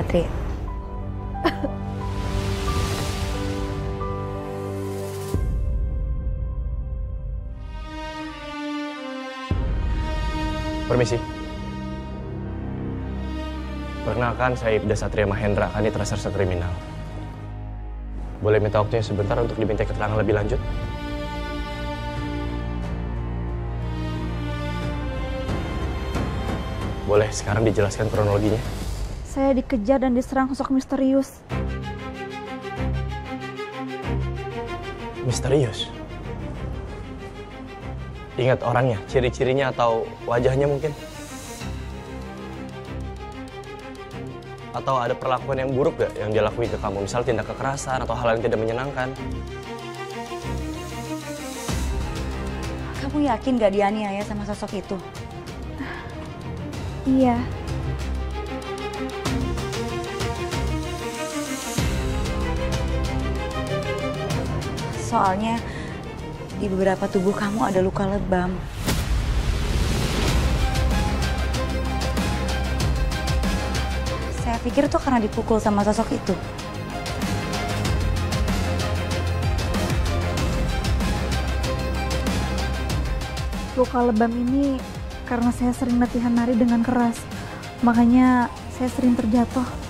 Satria. Permisi. Perkenalkan, saya Ibda Satria Mahendra, Kanit Reserse Kriminal. Boleh minta waktunya sebentar untuk diminta keterangan lebih lanjut? Boleh sekarang dijelaskan kronologinya? Saya dikejar dan diserang sosok misterius. Misterius? Ingat orangnya, ciri-cirinya atau wajahnya mungkin? Atau ada perlakuan yang buruk gak yang dia lakuin ke kamu? Misal tindak kekerasan atau hal yang tidak menyenangkan? Kamu yakin gak dianiaya sama sosok itu? Iya. Soalnya di beberapa tubuh kamu ada luka lebam. Saya pikir itu karena dipukul sama sosok itu. Luka lebam ini karena saya sering latihan nari dengan keras. Makanya saya sering terjatuh.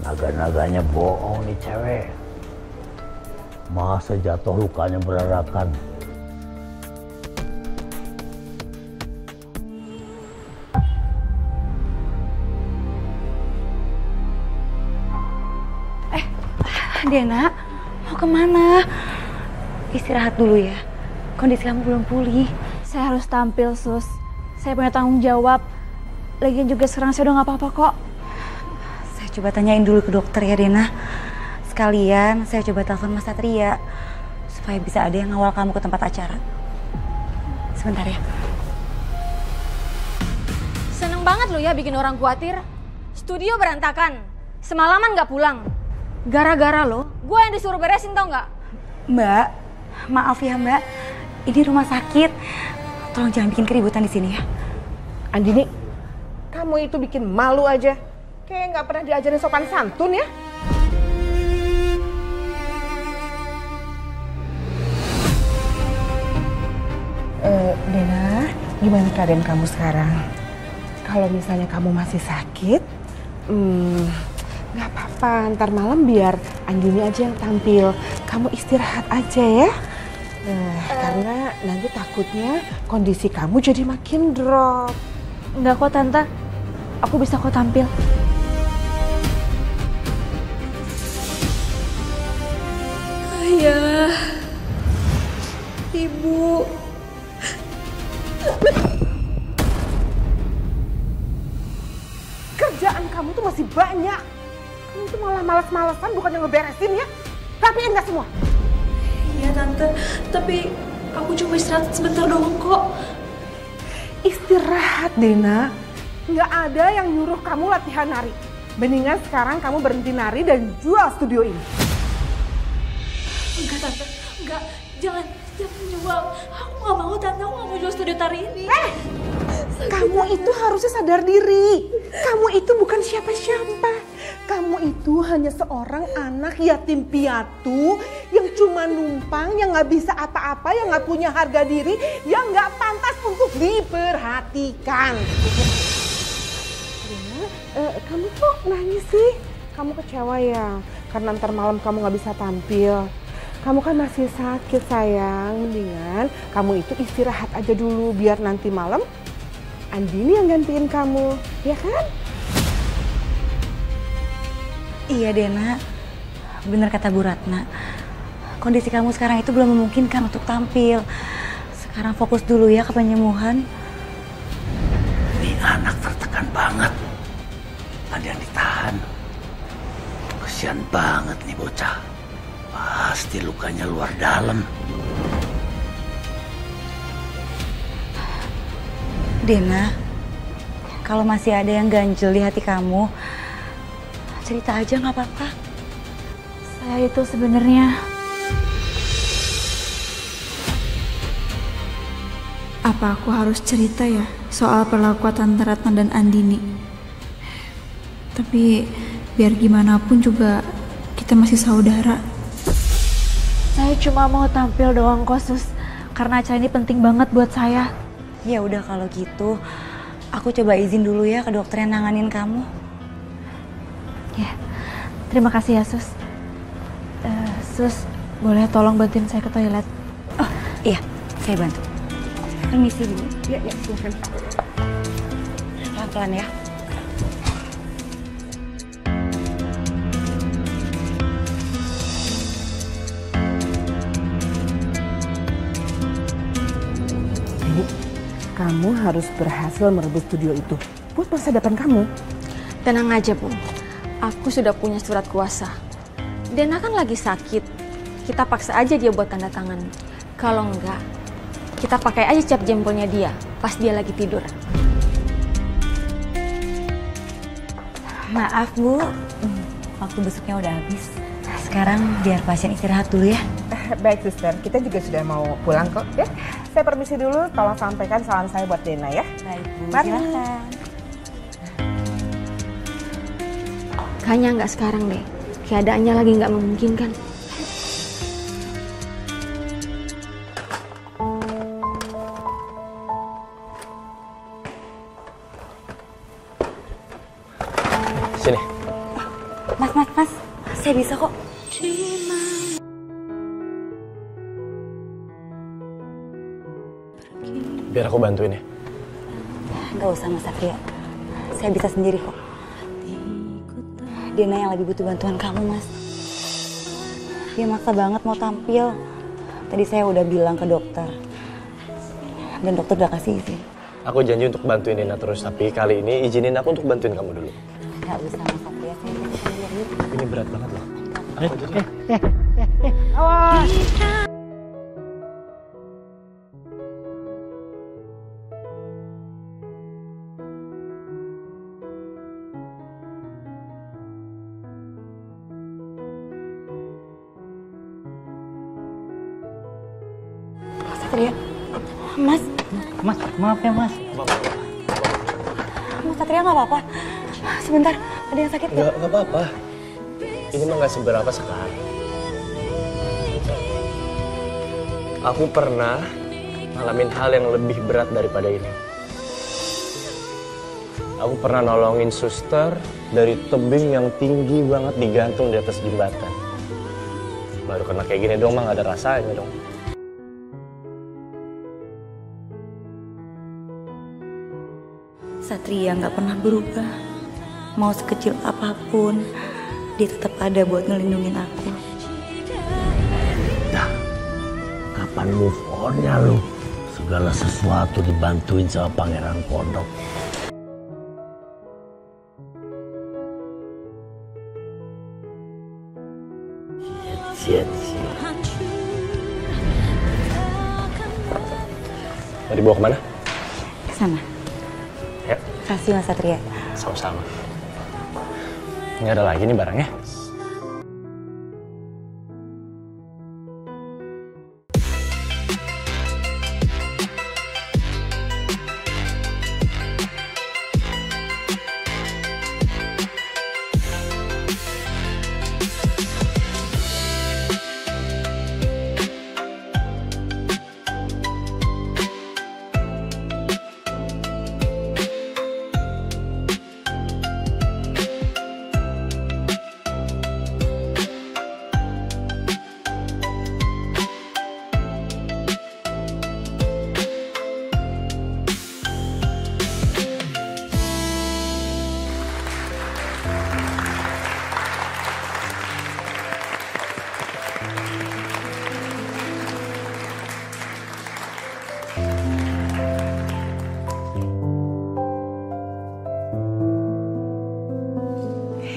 Naga-naganya bohong nih cewek. Masa jatuh lukanya berarakan. Dena, mau kemana? Istirahat dulu ya. Kondisi kamu belum pulih. Saya harus tampil, Sus. Saya punya tanggung jawab. Lagian juga sekarang saya udah gak apa-apa kok. Saya coba tanyain dulu ke dokter ya, Dena. Sekalian saya coba telepon Mas Satria supaya bisa ada yang ngawal kamu ke tempat acara. Sebentar ya. Seneng banget lo ya bikin orang khawatir. Studio berantakan. Semalaman gak pulang. Gara-gara lo, gue yang disuruh beresin tau gak? Mbak, maaf ya Mbak. Ini rumah sakit. Tolong jangan bikin keributan di sini ya. Andini, kamu itu bikin malu aja. Kayak nggak pernah diajarin sopan santun ya. Dena, gimana keadaan kamu sekarang? Kalau misalnya kamu masih sakit, nggak apa-apa. Ntar malam biar Andini aja yang tampil. Kamu istirahat aja ya. Karena nanti takutnya kondisi kamu jadi makin drop. Enggak kok, Tante. Aku bisa kok tampil. Ayah, Ibu. Kerjaan kamu tuh masih banyak. Kamu tuh malah malas-malesan bukannya ngeberesin ya. Rapiin nggak semua? Iya Tante, tapi aku cuma istirahat sebentar doang kok. Istirahat, Dena. Nggak ada yang nyuruh kamu latihan nari. Mendingan sekarang kamu berhenti nari dan jual studio ini. Enggak Tante, enggak. Jangan jual. Aku nggak mau Tante, aku nggak mau jual studio tari ini. Kamu itu harusnya sadar diri. Kamu itu bukan siapa-siapa. Kamu itu hanya seorang anak yatim piatu yang cuma numpang, yang nggak bisa apa-apa, yang nggak punya harga diri, yang nggak pantas untuk diperhatikan. Kamu kok nangis sih? Kamu kecewa ya? Karena ntar malam kamu nggak bisa tampil. Kamu kan masih sakit sayang, mendingan kamu itu istirahat aja dulu biar nanti malam Andini yang gantiin kamu, ya kan? Iya Dena, bener kata Bu Ratna. Kondisi kamu sekarang itu belum memungkinkan untuk tampil. Sekarang fokus dulu ya ke penyembuhan. Ini anak tertekan banget. Ada yang ditahan. Kesian banget nih bocah. Pasti lukanya luar dalam. Dena, kalau masih ada yang ganjel di hati kamu, cerita aja nggak apa-apa. Saya itu sebenarnya Apa aku harus cerita ya soal perlakuan Tante Ratna dan Andini? Tapi biar gimana pun juga kita masih saudara. Saya cuma mau tampil doang kok, Sus. Karena acara ini penting banget buat saya. Ya udah kalau gitu, aku coba izin dulu ya ke dokter yang nanganin kamu. Ya, terima kasih ya, Sus. Sus, boleh tolong bantuin saya ke toilet? Oh iya, saya bantu. Permisi dulu. Ya, silakan. Pelan-pelan ya. Ini, kamu harus berhasil merebut studio itu buat masa depan kamu. Tenang aja, Bu. Aku sudah punya surat kuasa. Dena kan lagi sakit. Kita paksa aja dia buat tanda tangan. Kalau enggak, kita pakai aja cap jempolnya dia pas dia lagi tidur. Maaf Bu, waktu besoknya udah habis. Sekarang biar pasien istirahat dulu ya. Baik suster, kita juga sudah mau pulang kok ya. Saya permisi dulu, tolong sampaikan salam saya buat Dena ya. Baik Bu, Mari. silakan. Kayaknya nggak sekarang deh. Keadaannya lagi nggak memungkinkan. Sini. Mas, saya bisa kok. Biar aku bantuin ya. Nggak usah Mas Satria, saya bisa sendiri kok. Dena yang lebih butuh bantuan kamu, Mas. Dia maksa banget mau tampil. Tadi saya udah bilang ke dokter. Dan dokter udah kasih izin. Aku janji untuk bantuin Dena terus, tapi kali ini izinin aku untuk bantuin kamu dulu. Nggak usah Mas Satria, saya bisa sendiri. Ini berat banget loh. Mas Satria, Mas Maaf ya Mas. Satria nggak apa-apa. Sebentar, ada yang sakit nggak? Nggak apa-apa. Ini mah nggak seberapa sekali. Aku pernah ngalamin hal yang lebih berat daripada ini. Aku pernah nolongin suster dari tebing yang tinggi banget digantung di atas jembatan. Baru kena kayak gini dong mah nggak ada rasanya dong. Satria nggak pernah berubah. Mau sekecil apapun, dia tetap ada buat ngelindungin aku. Dah, kapan move on-nya lu? Segala sesuatu dibantuin sama Pangeran Kodok. Shit. Mau dibawa kemana? Ke sana. Ya, Kasih Mas Satria. sama-sama. Nggak ada lagi nih barangnya.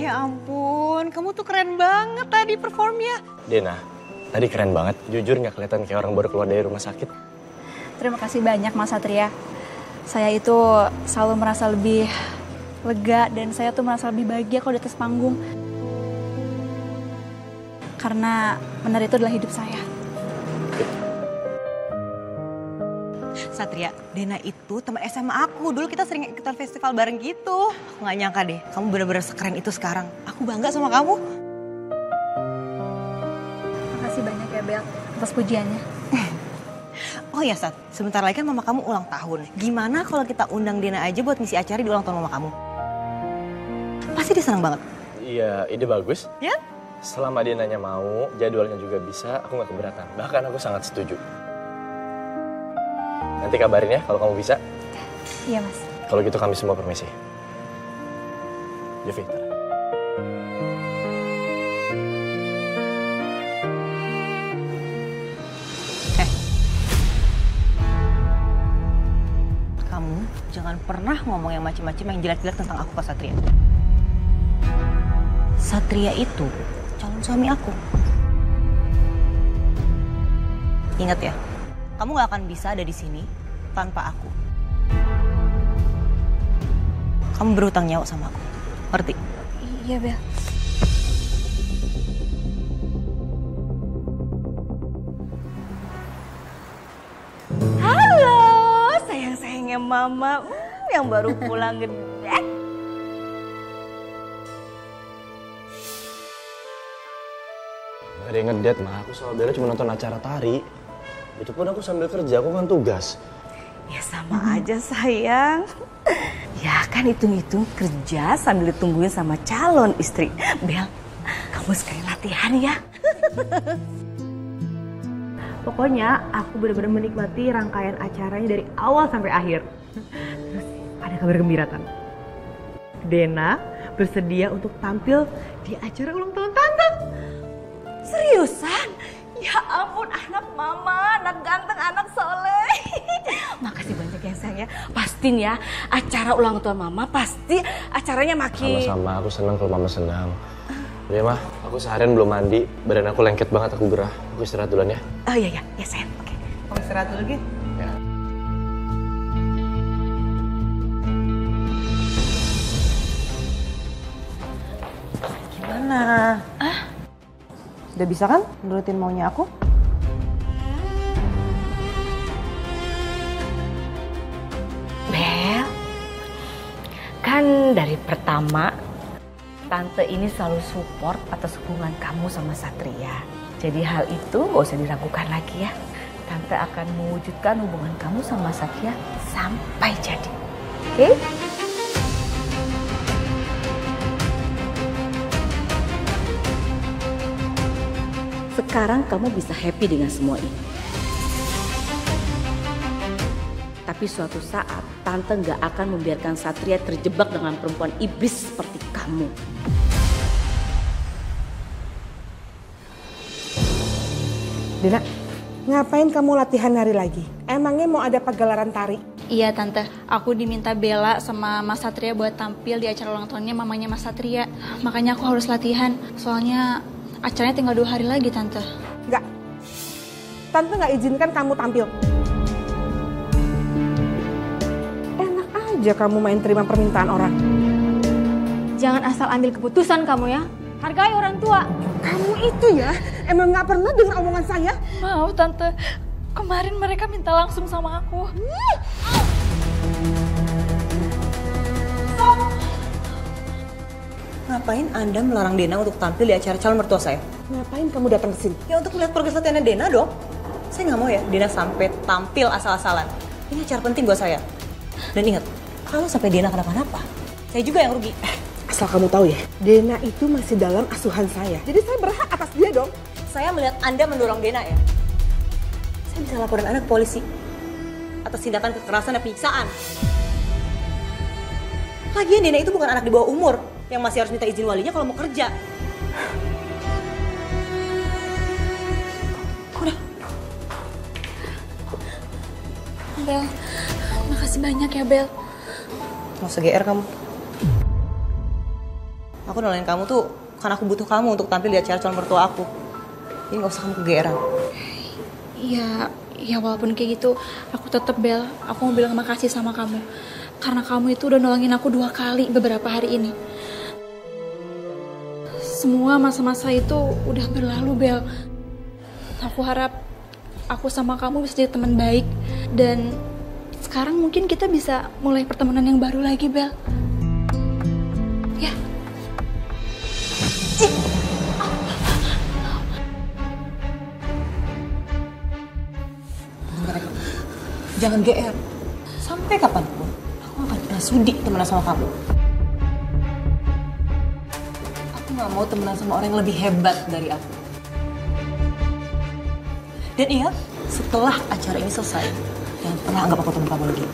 Ya ampun, kamu tuh keren banget tadi performnya. Dena, tadi keren banget. Jujur nggak kelihatan kayak orang baru keluar dari rumah sakit. Terima kasih banyak Mas Satria. Saya itu selalu merasa lebih lega dan saya tuh merasa lebih bahagia kalau di atas panggung. Karena menari itu adalah hidup saya. Satria, Dena itu teman SMA aku. Dulu kita sering ikutan festival bareng gitu. Aku gak nyangka deh, kamu benar-benar sekeren itu sekarang. Aku bangga sama kamu. Makasih banyak ya Bel atas pujiannya. Oh ya Sat, sebentar lagi kan mama kamu ulang tahun. Gimana kalau kita undang Dena aja buat ngisi acara di ulang tahun mama kamu? Pasti dia senang banget. Iya, ide bagus. Ya? Selama dia nanya mau, jadwalnya juga bisa, aku gak keberatan. Bahkan aku sangat setuju. Nanti kabarin ya kalau kamu bisa. Iya Mas. Kalau gitu kami semua permisi. Jovi. Kamu jangan pernah ngomong yang macam-macam yang jelek-jelek tentang aku ke Satria. Satria itu calon suami aku. Ingat ya, kamu gak akan bisa ada di sini tanpa aku. Kamu berhutang nyawa sama aku, ngerti? Iya Bel. Halo, sayang-sayangnya mama yang baru pulang gede. Gak ada yang ngedet, mah. Aku sama Bella cuma nonton acara tari. Itu pun aku sambil kerja, aku kan tugas. Ya sama aja sayang. Ya kan hitung-hitung kerja sambil ditungguin sama calon istri. Bel, kamu sekali latihan ya. Pokoknya aku benar-benar menikmati rangkaian acaranya dari awal sampai akhir. Terus ada kabar gembira Tante. Dena bersedia untuk tampil di acara ulang tahun Tante. Seriusan? Ya ampun, anak mama, anak ganteng, anak soleh. Makasih banyak ya sayang ya. Pastiin ya, acara ulang tahun mama pasti acaranya makin... Sama-sama, aku senang kalau mama senang. Udah mah, aku seharian belum mandi, badan aku lengket banget, aku gerah. Aku istirahat duluan ya. Oh iya, ya sayang, oke. Kamu istirahat dulu gitu. Ya. Gimana? Udah bisa kan nurutin maunya aku? Bel, kan dari pertama Tante ini selalu support atas hubungan kamu sama Satria. Jadi hal itu gak usah diragukan lagi ya. Tante akan mewujudkan hubungan kamu sama Satria sampai jadi. Oke? Sekarang kamu bisa happy dengan semua ini. Tapi suatu saat Tante nggak akan membiarkan Satria terjebak dengan perempuan iblis seperti kamu. Dena, ngapain kamu latihan nari lagi? Emangnya mau ada pagelaran tari? Iya Tante, aku diminta Bella sama Mas Satria buat tampil di acara ulang tahunnya mamanya Mas Satria. Makanya aku harus latihan, soalnya acaranya tinggal 2 hari lagi Tante. Enggak. Tante nggak izinkan kamu tampil. Enak aja kamu main terima permintaan orang. Jangan asal ambil keputusan kamu ya. Hargai orang tua. Kamu itu ya, emang nggak pernah dengar omongan saya? Mau Tante, kemarin mereka minta langsung sama aku. Ngapain Anda melarang Dena untuk tampil di acara calon mertua saya? Ngapain kamu datang ke sini? Ya untuk melihat progres latihannya Dena dong. Saya nggak mau ya Dena sampai tampil asal-asalan. Ini acara penting buat saya. Dan ingat, kalau sampai Dena kenapa-napa, saya juga yang rugi. Asal kamu tahu ya, Dena itu masih dalam asuhan saya. Jadi saya berhak atas dia dong. Saya melihat Anda mendorong Dena ya. Saya bisa laporin Anda ke polisi atas tindakan kekerasan dan penyiksaan. Lagian Dena itu bukan anak di bawah umur yang masih harus minta izin walinya kalau mau kerja. Udah. Bel, makasih banyak ya Bel. Nggak usah GR kamu. Aku nolongin kamu tuh karena aku butuh kamu untuk tampil di acara calon mertua aku. Jadi nggak usah kamu kegeeran. Ya walaupun kayak gitu, aku tetap Bel, aku mau bilang makasih sama kamu. Karena kamu itu udah nolongin aku 2 kali beberapa hari ini. Semua masa-masa itu udah berlalu Bel. Aku harap aku sama kamu bisa jadi teman baik. Dan sekarang mungkin kita bisa mulai pertemanan yang baru lagi, Bel. Ya. Jangan GR. Sampai kapanpun, aku akan pernah sudi temenan sama kamu. Aku gak mau temenan sama orang yang lebih hebat dari aku. Dan ingat, setelah acara ini selesai, jangan pernah anggap aku teman kamu lagi.